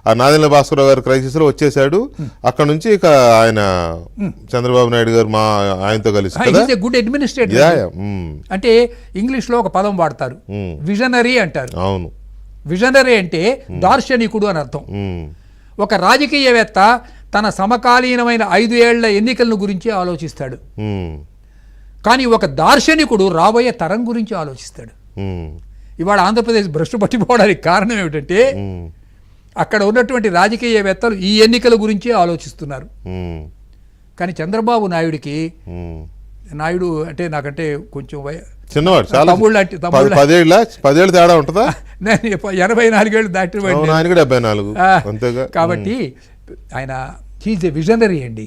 ఆ నాదెండ్ల భాస్కరరావు గారి క్రైసిస్ లో వచ్చేసాడు. అక్కడ నుంచి ఇక ఆయన చంద్రబాబు నాయుడు గారు ఆయనతో కలిసి గుడ్ అడ్మినిస్ట్రేటర్. అంటే ఇంగ్లీష్ లో ఒక పదం వాడతారు, విజనరీ అంటారు. అవును, విజనరీ అంటే దార్శనికుడు అని అర్థం. ఒక రాజకీయవేత్త తన సమకాలీనమైన 5 ఏళ్ల ఎన్నికలను గురించి ఆలోచిస్తాడు, కానీ ఒక దార్శనికుడు రాబోయే తరం గురించి ఆలోచిస్తాడు. ఇవాళ ఆంధ్రప్రదేశ్ భ్రష్టు పట్టిపోవడానికి కారణం ఏమిటంటే అక్కడ ఉన్నటువంటి రాజకీయవేత్తలు ఈ ఎన్నికల గురించి ఆలోచిస్తున్నారు. కానీ చంద్రబాబు నాయుడికి, నాయుడు అంటే నాకంటే కొంచెం చిన్నవాడు, తమ్ముళ్ళు 10 తేడా ఉంటుందా? నేను 84 ఏళ్ళు దాటి 74. కాబట్టి ఆయన హీజ్ ఏ విజనరీ అండి.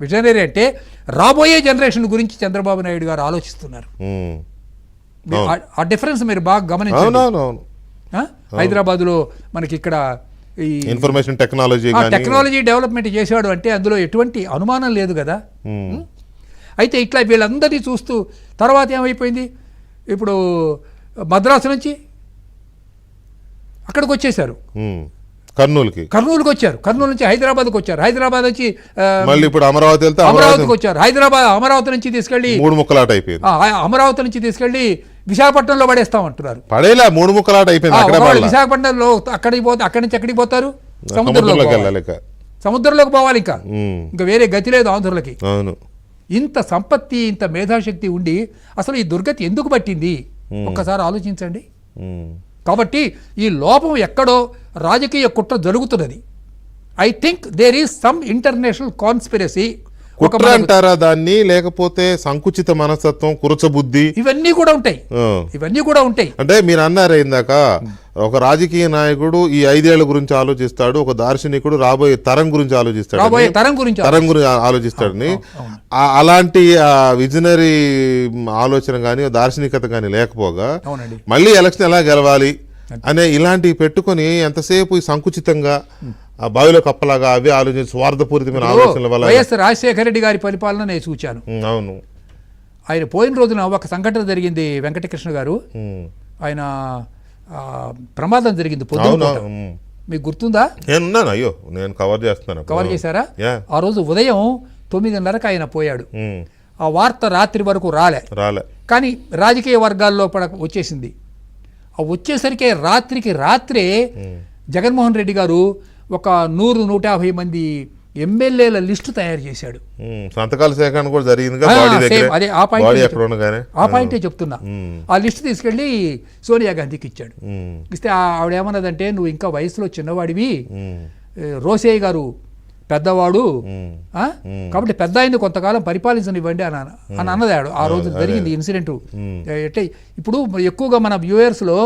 విజనరీ అంటే రాబోయే జనరేషన్ గురించి చంద్రబాబు నాయుడు గారు ఆలోచిస్తున్నారు. ఆ డిఫరెన్స్ మీరు బాగా గమనించారు. హైదరాబాద్ లో మనకి ఇక్కడ ఈ ఇన్ఫర్మేషన్ టెక్నాలజీ డెవలప్మెంట్ చేశాడు అంటే అందులో ఎటువంటి అనుమానం లేదు కదా. అయితే ఇట్లా వీళ్ళందరినీ చూస్తూ తర్వాత ఏమైపోయింది, ఇప్పుడు మద్రాసు నుంచి అక్కడికి వచ్చేసారు, కర్నూలుకి వచ్చారు, కర్నూలు నుంచి హైదరాబాద్కి వచ్చారు, హైదరాబాద్ నుంచి మళ్ళీ ఇప్పుడు అమరావతికి వచ్చారు, అమరావతి నుంచి తీసుకెళ్లి 3 ముక్కలాట అయిపోయింది, అమరావతి నుంచి తీసుకెళ్లి విశాఖపట్నంలో పడేస్తామంటున్నారు. పడేలా 3 ముక్కలాట అయిపోయింది. విశాఖపట్నంలో అక్కడికి పోతే అక్కడి నుంచి ఎక్కడికి పోతారు, సముద్రంలోకి పోవాలి. ఇంకా వేరే గతి లేదు ఆంధ్రులకి. ఇంత సంపత్తి, ఇంత మేధాశక్తి ఉండి అసలు ఈ దుర్గతి ఎందుకు పట్టింది ఒక్కసారి ఆలోచించండి. కాబట్టి ఈ లోపం ఎక్కడో రాజకీయ కుట్ర జరుగుతున్నది. I think there is some international conspiracy కుట్ర అంటారా దాన్ని, లేకపోతే సంకుచిత మనస్తత్వం, కురచబుద్ధి, ఇవన్నీ కూడా ఉంటాయి. అంటే మీరు అన్నారే ఇందాక, ఒక రాజకీయ నాయకుడు ఈ 5 ఏళ్ల గురించి ఆలోచిస్తాడు, ఒక దార్శనికుడు రాబోయే తరం గురించి ఆలోచిస్తాడని. అలాంటి విజనరీ ఆలోచన కానీ దార్శనికత కానీ లేకపోగా మళ్ళీ ఎలక్షన్ ఎలా గెలవాలి అనే ఇలాంటివి పెట్టుకొని ఎంతసేపు సంకుచితంగా బావిలో కప్పలాగా అవే ఆలోచించి స్వార్థపూరితమైన ఆలోచనల వల్ల వైఎస్ రాజశేఖర రెడ్డి గారి పరిపాలన నేను చూచాను. అవును, ఆయన పోయిన రోజున ఒక సంఘటన జరిగింది. వెంకటకృష్ణ గారు, ఆయన ప్రమాదం జరిగింది పొద్దున్న, మీకు గుర్తుందా? నేనున్నాను, అయ్యో నేను కవర్ చేశారా? ఆ రోజు ఉదయం 9:30కి ఆయన పోయాడు. ఆ వార్త రాత్రి వరకు రాలే, కానీ రాజకీయ వర్గాల్లో వచ్చేసింది. ఆ వచ్చేసరికి రాత్రికి రాత్రే జగన్మోహన్ రెడ్డి గారు ఒక 100-150 మంది ఎమ్మెల్యేల లిస్టు తయారు చేశాడు. సంతకాల సేకరణ కూడా జరిగింది. అదే ఆ పాయింటే చెప్తున్నా. ఆ లిస్టు తీసుకెళ్లి సోనియా గాంధీకి ఇచ్చాడు. ఇస్తే ఆవిడ ఏమన్నదంటే, నువ్వు ఇంకా వయసులో చిన్నవాడివి, రోసయ్య గారు పెద్దవాడు, కాబట్టి పెద్ద ఆయన్ని కొంతకాలం పరిపాలించనివ్వండి అని అన్నది. ఆ రోజు జరిగింది ఇన్సిడెంట్. అంటే ఇప్పుడు ఎక్కువగా మన వ్యూయర్స్ లో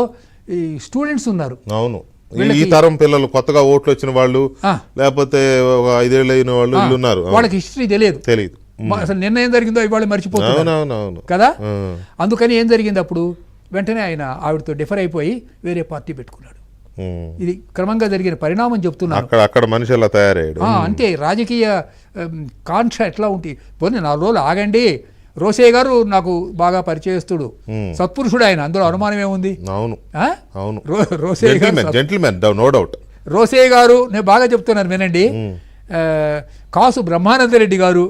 ఈ స్టూడెంట్స్ ఉన్నారు. అవును, ఈ తరం పిల్లలు, కొత్తగా ఓట్లు వచ్చిన వాళ్ళు, లేకపోతే 5 ఏళ్ళు అయిన వాళ్ళు ఉన్నారు. వాళ్ళకి హిస్టరీ తెలియదు, అసలు నిన్న ఏం జరిగిందో ఇవాళ మర్చిపోతున్నారు కదా. అందుకని ఏం జరిగింది, అప్పుడు వెంటనే ఆయన ఆవిడతో డిఫర్ అయిపోయి వేరే పార్టీ పెట్టుకున్నాడు. ఇది క్రమంగా జరిగిన పరిణామం చెప్తున్నాను. అక్కడ మనిషి ఎలా తయారయ్యాడు అంటే రాజకీయ కాంక్ష ఎట్లా ఉంటుంది. పోనీ 4 రోజులు ఆగండి, రోసయ్య గారు నాకు బాగా పరిచయస్తుడు, సత్పురుషుడు ఆయన, అందులో అనుమానం ఏముంది. రోసయ్య గారు నేను బాగా చెప్తున్నాను వినండి. కాసు బ్రహ్మానంద రెడ్డి గారు,